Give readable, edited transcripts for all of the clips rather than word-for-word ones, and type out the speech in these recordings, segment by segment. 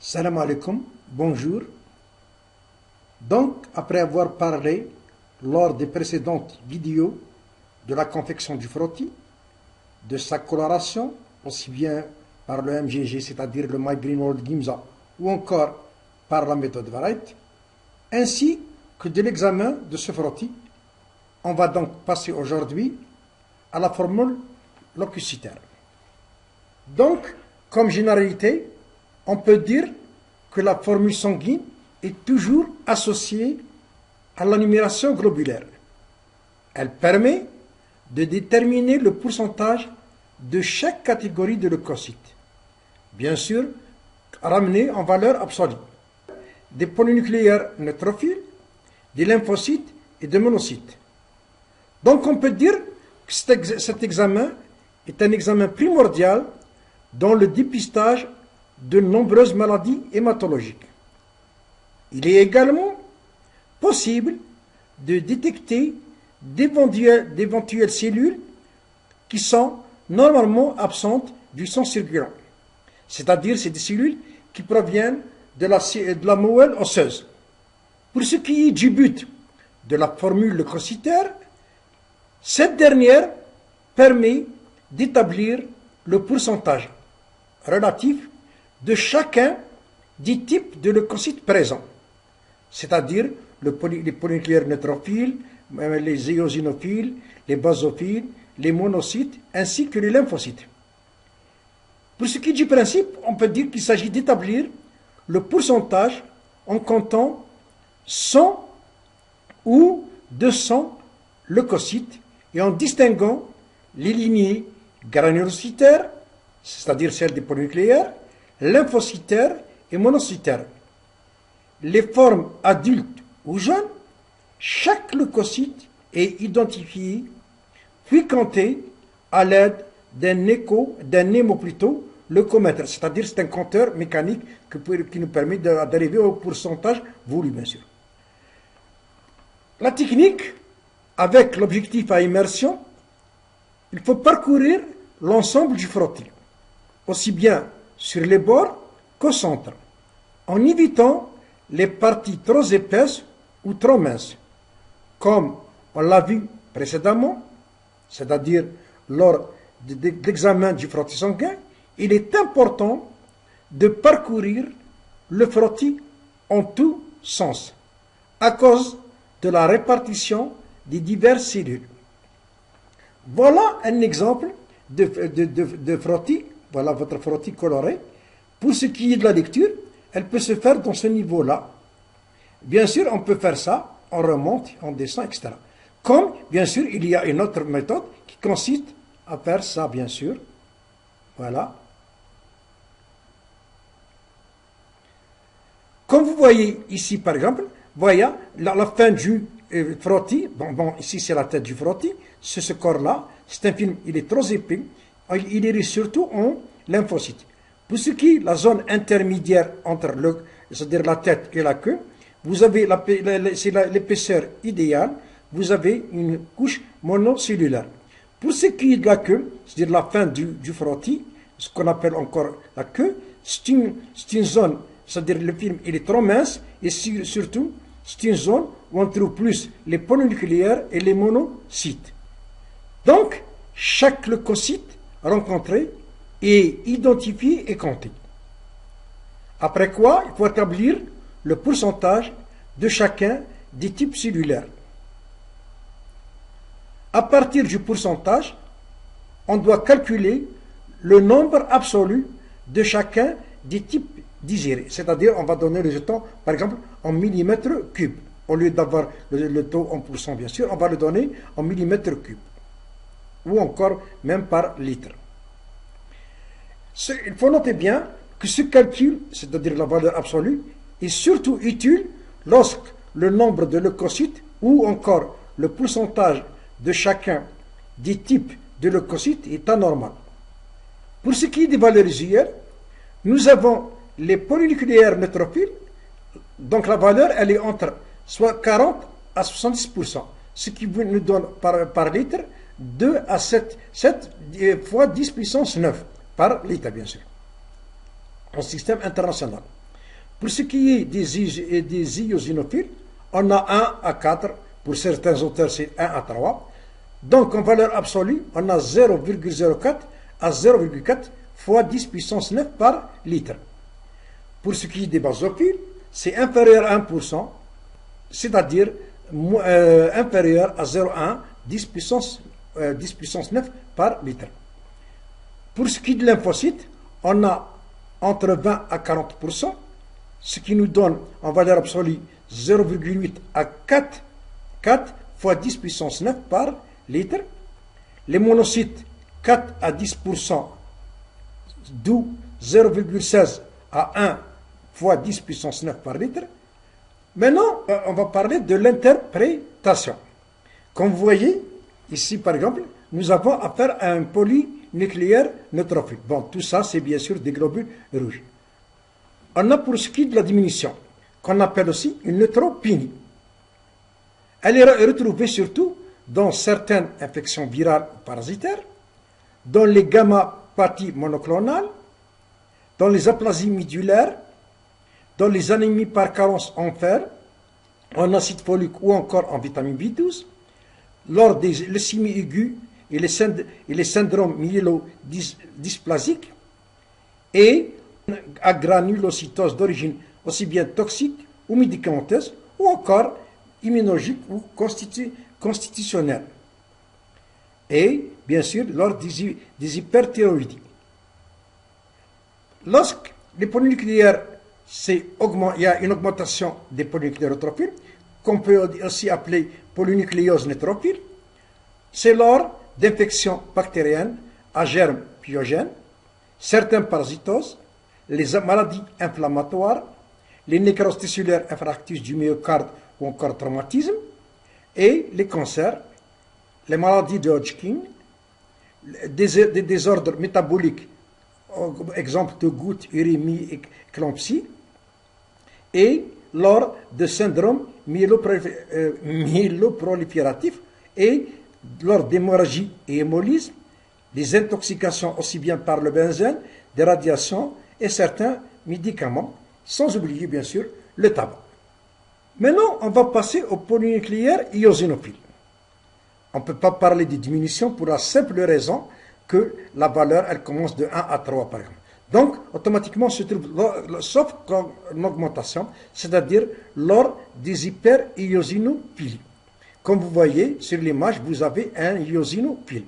Salam alaikum, bonjour. Donc, après avoir parlé lors des précédentes vidéos de la confection du frottis, de sa coloration, aussi bien par le MGG, c'est-à-dire le My Green World Gimza, ou encore par la méthode Variety, ainsi que de l'examen de ce frottis, on va donc passer aujourd'hui à la formule leucocytaire. Donc, comme généralité, on peut dire que la formule sanguine est toujours associée à la numération globulaire. Elle permet de déterminer le pourcentage de chaque catégorie de leucocytes. Bien sûr, ramené en valeur absolue. Des polynucléaires neutrophiles, des lymphocytes et des monocytes. Donc on peut dire que cet examen est un examen primordial dans le dépistage de nombreuses maladies hématologiques. Il est également possible de détecter d'éventuelles cellules qui sont normalement absentes du sang circulant. C'est-à-dire c'est des cellules qui proviennent de la moelle osseuse. Pour ce qui est du but de la formule leucocytaire, cette dernière permet d'établir le pourcentage relatif de chacun des types de leucocytes présents, c'est-à-dire les polynucléaires neutrophiles, les éosinophiles, les basophiles, les monocytes, ainsi que les lymphocytes. Pour ce qui est du principe, on peut dire qu'il s'agit d'établir le pourcentage en comptant 100 ou 200 leucocytes et en distinguant les lignées granulocytaires, c'est-à-dire celles des polynucléaires, lymphocytaires et monocytaires. Les formes adultes ou jeunes, chaque leucocyte est identifié puis compté à l'aide d'un leucomètre, c'est-à-dire c'est un compteur mécanique qui nous permet d'arriver au pourcentage voulu, bien sûr. La technique, avec l'objectif à immersion, il faut parcourir l'ensemble du frottis, aussi bien sur les bords qu'au centre, en évitant les parties trop épaisses ou trop minces, comme on l'a vu précédemment, c'est-à-dire lors de l'examen du frottis sanguin. Il est important de parcourir le frottis en tous sens, à cause de la répartition des diverses cellules. Voilà un exemple de frottis. Voilà votre frottis coloré. Pour ce qui est de la lecture, elle peut se faire dans ce niveau-là. Bien sûr, on peut faire ça, on remonte, on descend, etc. Comme, bien sûr, il y a une autre méthode qui consiste à faire ça, bien sûr. Voilà. Comme vous voyez ici, par exemple, voyez la fin du frottis. Bon, ici, c'est la tête du frottis. C'est ce corps-là. C'est un film, il est trop épais. Il est riche surtout en lymphocytes. Pour ce qui est la zone intermédiaire entre c'est-à-dire la tête et la queue, vous avez l'épaisseur idéale. Vous avez une couche monocellulaire. Pour ce qui est de la queue, c'est-à-dire la fin du frottis, ce qu'on appelle encore la queue, c'est une zone, c'est-à-dire le film il est trop mince et surtout c'est une zone où on trouve plus les polynucléaires et les monocytes. Donc, chaque leucocyte rencontré est identifié et compté. Après quoi, il faut établir le pourcentage de chacun des types cellulaires. À partir du pourcentage, on doit calculer le nombre absolu de chacun des types désirés. C'est-à-dire, on va donner le jeton, par exemple, en millimètres cubes. Au lieu d'avoir le taux en pourcent, bien sûr, on va le donner en millimètres cubes. Ou encore, même par litre. Il faut noter bien que ce calcul, c'est-à-dire la valeur absolue, est surtout utile lorsque le nombre de leucocytes ou encore le pourcentage de chacun des types de leucocytes est anormal. Pour ce qui est des valeurs usuelles, nous avons les polynucléaires neutrophiles, donc la valeur elle est entre soit 40 à 70%, ce qui nous donne par litre 2 à 7 fois 10 puissance 9 par litre, bien sûr, en système international. Pour ce qui est des eosinophiles, on a 1 à 4, pour certains auteurs c'est 1 à 3. Donc en valeur absolue, on a 0,04 à 0,4 fois 10 puissance 9 par litre. Pour ce qui est des basophiles, c'est inférieur à 1%, c'est-à-dire inférieur à 0,1 10 puissance 9 par litre. Pour ce qui est de lymphocytes, on a entre 20 à 40%, ce qui nous donne en valeur absolue 0,8 à 4 fois 10 puissance 9 par litre. Les monocytes, 4 à 10%, d'où 0,16 à 1 fois 10 puissance 9 par litre. Maintenant, on va parler de l'interprétation. Comme vous voyez, ici par exemple, nous avons affaire à un polynucléaire neutrophile. Bon, tout ça, c'est bien sûr des globules rouges. On a pour ce qui est de la diminution, qu'on appelle aussi une neutropénie. Elle est retrouvée surtout dans certaines infections virales ou parasitaires, dans les gammopathies monoclonales, dans les aplasies médulaires, dans les anémies par carence en fer, en acide folique ou encore en vitamine B12, lors des leucémies aiguës et les syndromes myélodysplasiques, et à granulocytose d'origine aussi bien toxique ou médicamenteuse, ou encore immunologique ou constitutionnelle. Et, bien sûr, lors des hyperthyroïdies. Lorsque les polynucléaires, il y a une augmentation des polynucléaires neutrophiles, qu'on peut aussi appeler polynucléose neutrophile, c'est lors d'infections bactériennes à germes pyogènes, certaines parasitoses, les maladies inflammatoires, les nécroses tissulaires infarctus du myocarde ou encore traumatisme, et les cancers, les maladies de Hodgkin, des désordres métaboliques, exemple de goutte, urémie, éclampsie, et lors de syndromes myéloprolifératifs et lors d'hémorragie et hémolyse, des intoxications aussi bien par le benzène, des radiations et certains médicaments, sans oublier bien sûr le tabac. Maintenant, on va passer aux polynucléaires eosinophiles. On ne peut pas parler de diminution pour la simple raison que la valeur, elle commence de 1 à 3 par exemple. Donc, automatiquement, se trouve, sauf une augmentation, c'est-à-dire lors des hyper-eosinophiles. Comme vous voyez sur l'image, vous avez un eosinophile.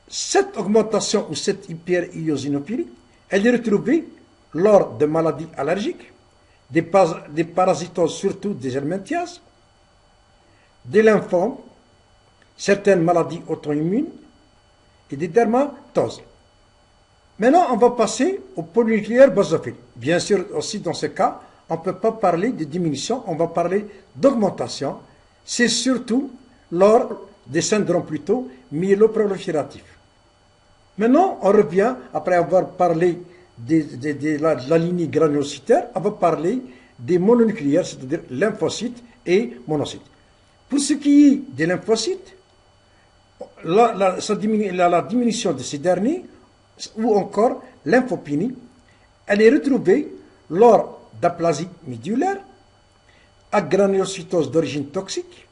Cette augmentation ou cette hyper-eosinophilie, elle est retrouvée lors de maladies allergiques, des parasitoses, surtout des helminthiases, des lymphomes, certaines maladies auto-immunes et des dermatoses. Maintenant, on va passer aux polynucléaires basophiles. Bien sûr, aussi dans ce cas, on ne peut pas parler de diminution, on va parler d'augmentation. C'est surtout lors des syndromes plutôt myéloprolifératifs. Maintenant, on revient, après avoir parlé de la lignée granulocytaire, on va parler des mononucléaires, c'est-à-dire lymphocytes et monocytes. Pour ce qui est des lymphocytes, la diminution de ces derniers, ou encore lymphopénie, elle est retrouvée lors d'aplasie médulaire, à granulocytose d'origine toxique,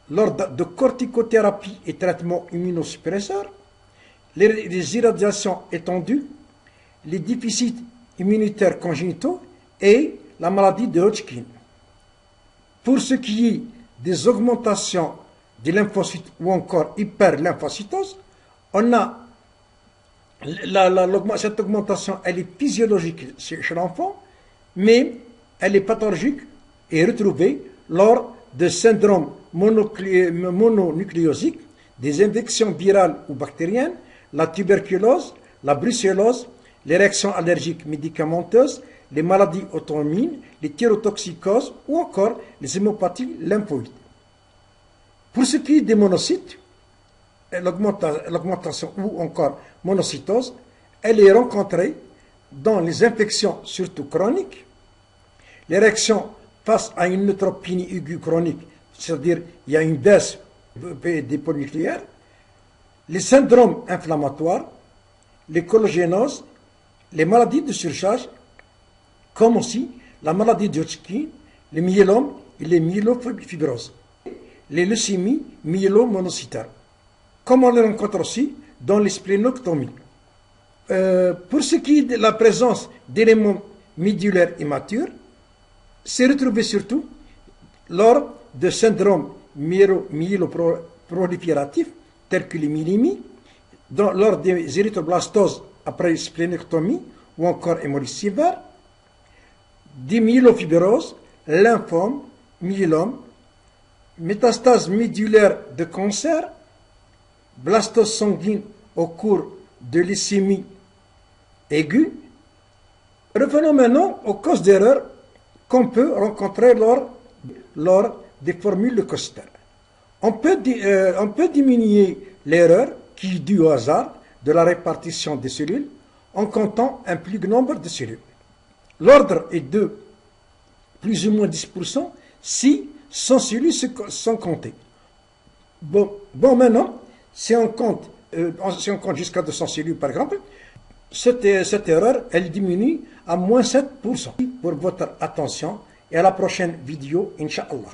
lors de corticothérapie et traitements immunosuppresseurs, les irradiations étendues, les déficits immunitaires congénitaux et la maladie de Hodgkin. Pour ce qui est des augmentations des lymphocytes ou encore hyperlymphocytose, on a cette augmentation, elle est physiologique chez l'enfant, mais elle est pathologique et retrouvée lors de syndromes mononucléosiques, des infections virales ou bactériennes, la tuberculose, la brucellose, les réactions allergiques médicamenteuses, les maladies auto-immunes, les thyrotoxicoses ou encore les hémopathies lymphoïdes. Pour ce qui est des monocytes, l'augmentation ou encore monocytose, elle est rencontrée dans les infections surtout chroniques, les réactions face à une neutropénie aiguë chronique, c'est-à-dire il y a une baisse des polynucléaires, les syndromes inflammatoires, les collagénoses, les maladies de surcharge comme aussi la maladie de Hodgkin, le myélome et les myélofibroses, les leucémies myélomonocytaires, comme on les rencontre aussi dans les splénectomies. Pour ce qui est de la présence d'éléments médulaires immatures, c'est retrouvé surtout lors de syndromes myéloprolifératifs tels que les myélémies, lors des érythroblastoses après splénectomie ou encore hémorragie sévère, des myélofibroses, lymphomes, myélomes, métastases médulaires de cancer, blastose sanguine au cours de leucémie aiguë. Revenons maintenant aux causes d'erreur qu'on peut rencontrer lors des formules leucocytaires. On peut diminuer l'erreur qui est due au hasard de la répartition des cellules en comptant un plus grand nombre de cellules. L'ordre est de plus ou moins 10% si 100 cellules sont comptées. Bon maintenant, si on compte jusqu'à 200 cellules par exemple, cette erreur, elle diminue à moins 7%. Pour votre attention et à la prochaine vidéo, Inch'Allah.